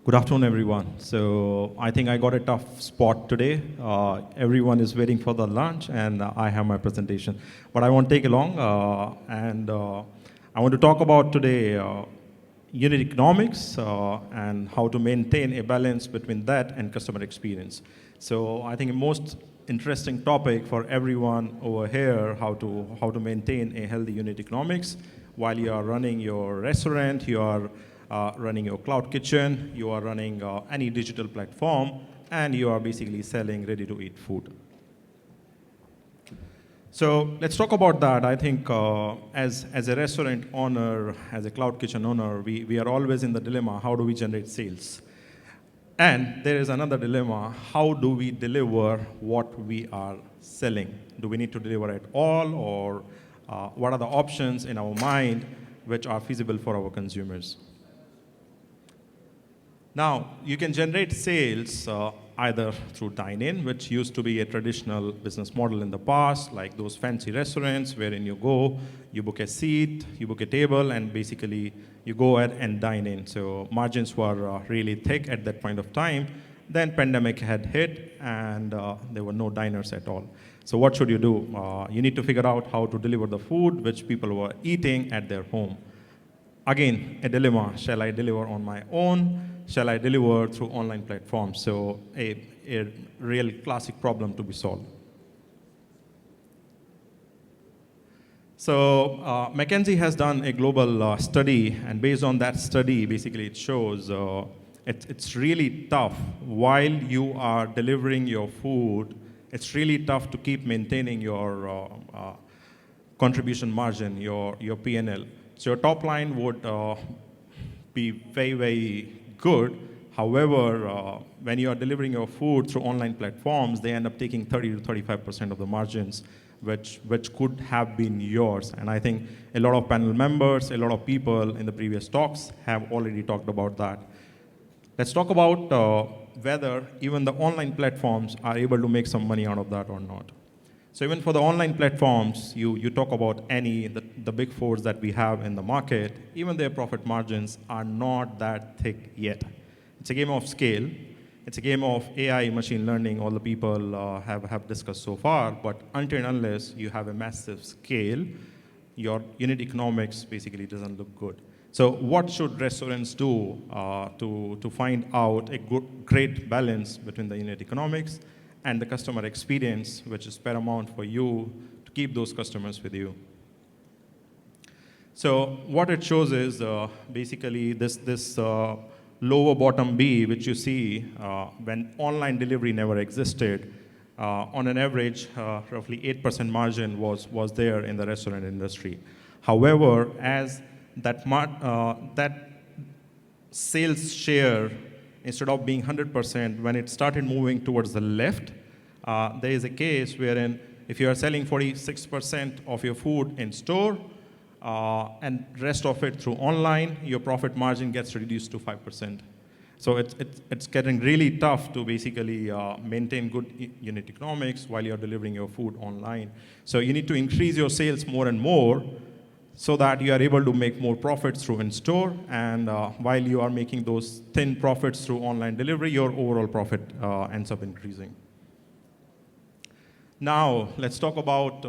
Good afternoon, everyone. So I think I got a tough spot today. Everyone is waiting for the lunch, and I have my presentation. But I won't take it long, and I want to talk about today unit economics and how to maintain a balance between that and customer experience. So I think the most interesting topic for everyone over here, how to maintain a healthy unit economics while you are running your restaurant, you are running your cloud kitchen, you are running any digital platform, and you are basically selling ready-to-eat food. So let's talk about that. I think as a restaurant owner, as a cloud kitchen owner, we are always in the dilemma, how do we generate sales? And there is another dilemma, how do we deliver what we are selling? Do we need to deliver at all, or what are the options in our mind which are feasible for our consumers? Now, you can generate sales either through dine-in, which used to be a traditional business model in the past, like those fancy restaurants wherein you go, you book a seat, you book a table, and basically you go ahead and dine in. So margins were really thick at that point of time. Then pandemic had hit, and there were no diners at all. So what should you do? You need to figure out how to deliver the food which people were eating at their home. Again, a dilemma. Shall I deliver on my own? Shall I deliver through online platforms? So a real classic problem to be solved. So McKinsey has done a global study, and based on that study, basically it shows it's really tough while you are delivering your food. It's really tough to keep maintaining your contribution margin, your P&L. So your top line would be very, very good. However, when you are delivering your food through online platforms, they end up taking 30 to 35% of the margins, which could have been yours. And I think a lot of panel members, a lot of people in the previous talks have already talked about that. Let's talk about whether even the online platforms are able to make some money out of that or not. So even for the online platforms, you talk about the big fours that we have in the market, even their profit margins are not that thick yet. It's a game of scale. It's a game of AI, machine learning, all the people have discussed so far, but until and unless you have a massive scale, your unit economics basically doesn't look good. So what should restaurants do to find out a great balance between the unit economics and the customer experience, which is paramount for you to keep those customers with you? So what it shows is basically this lower bottom B, which you see when online delivery never existed, on an average, roughly 8% margin was there in the restaurant industry. However, as that sales share, instead of being 100%, when it started moving towards the left, there is a case wherein if you are selling 46% of your food in store and rest of it through online, your profit margin gets reduced to 5%. So it's getting really tough to basically maintain good unit economics while you're delivering your food online. So you need to increase your sales more and more so that you are able to make more profits through in-store, and while you are making those thin profits through online delivery, your overall profit ends up increasing. Now, let's talk about,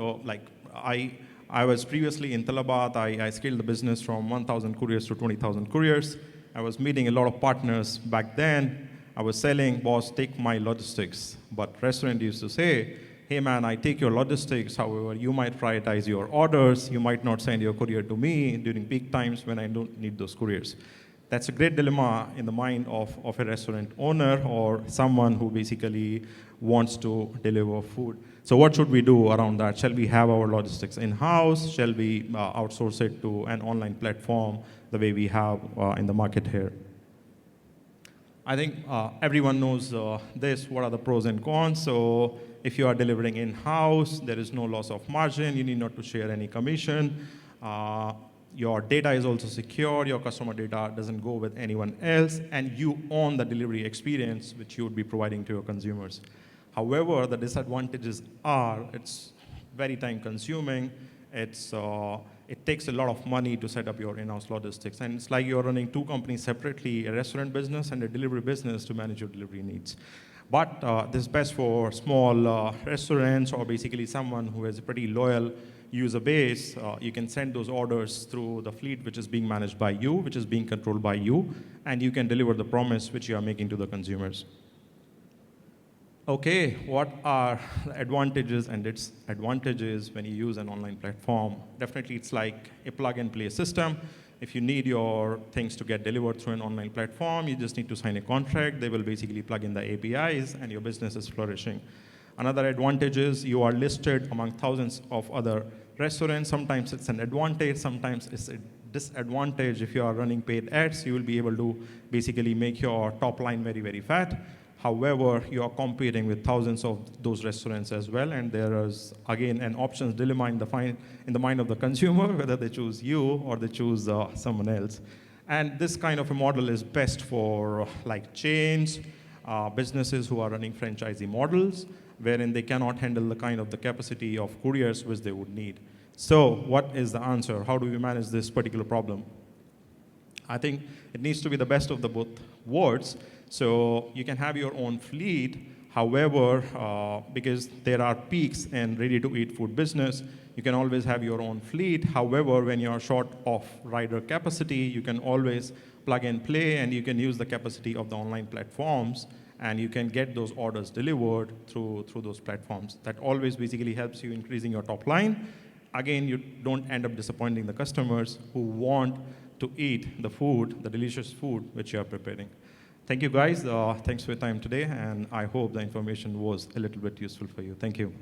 I was previously in Talabat. I scaled the business from 1,000 couriers to 20,000 couriers. I was meeting a lot of partners back then. I was selling, boss, take my logistics. But restaurant used to say, hey man, I take your logistics, however, you might prioritize your orders, you might not send your courier to me during peak times when I don't need those couriers. That's a great dilemma in the mind of a restaurant owner or someone who basically wants to deliver food. So what should we do around that? Shall we have our logistics in-house? Shall we outsource it to an online platform the way we have in the market here? I think everyone knows this, what are the pros and cons. So if you are delivering in-house, there is no loss of margin, you need not to share any commission. Your data is also secure, your customer data doesn't go with anyone else, and you own the delivery experience which you would be providing to your consumers. However, the disadvantages are it's very time consuming, it's it takes a lot of money to set up your in-house logistics. And it's like you're running two companies separately, a restaurant business and a delivery business to manage your delivery needs. But this is best for small restaurants or basically someone who has a pretty loyal user base. You can send those orders through the fleet which is being managed by you, which is being controlled by you, and you can deliver the promise which you are making to the consumers. Okay, what are the advantages and disadvantages when you use an online platform? Definitely it's like a plug-and-play system. If you need your things to get delivered through an online platform, you just need to sign a contract. They will basically plug in the APIs and your business is flourishing. Another advantage is you are listed among thousands of other restaurants. Sometimes it's an advantage, sometimes it's a disadvantage. If you are running paid ads, you will be able to basically make your top line very, very fat. However, you are competing with thousands of those restaurants as well, and there is, again, an options dilemma in the mind of the consumer, whether they choose you or they choose someone else. And this kind of a model is best for like chains, businesses who are running franchisee models, wherein they cannot handle the kind of the capacity of couriers which they would need. So what is the answer? How do we manage this particular problem? I think it needs to be the best of the both worlds. So you can have your own fleet. However, because there are peaks in ready-to-eat food business, you can always have your own fleet. However, when you're short of rider capacity, you can always plug and play, and you can use the capacity of the online platforms, and you can get those orders delivered through those platforms. That always basically helps you increasing your top line. Again, you don't end up disappointing the customers who want to eat the food, the delicious food which you are preparing. Thank you, guys. Thanks for your time today, and I hope the information was a little bit useful for you. Thank you.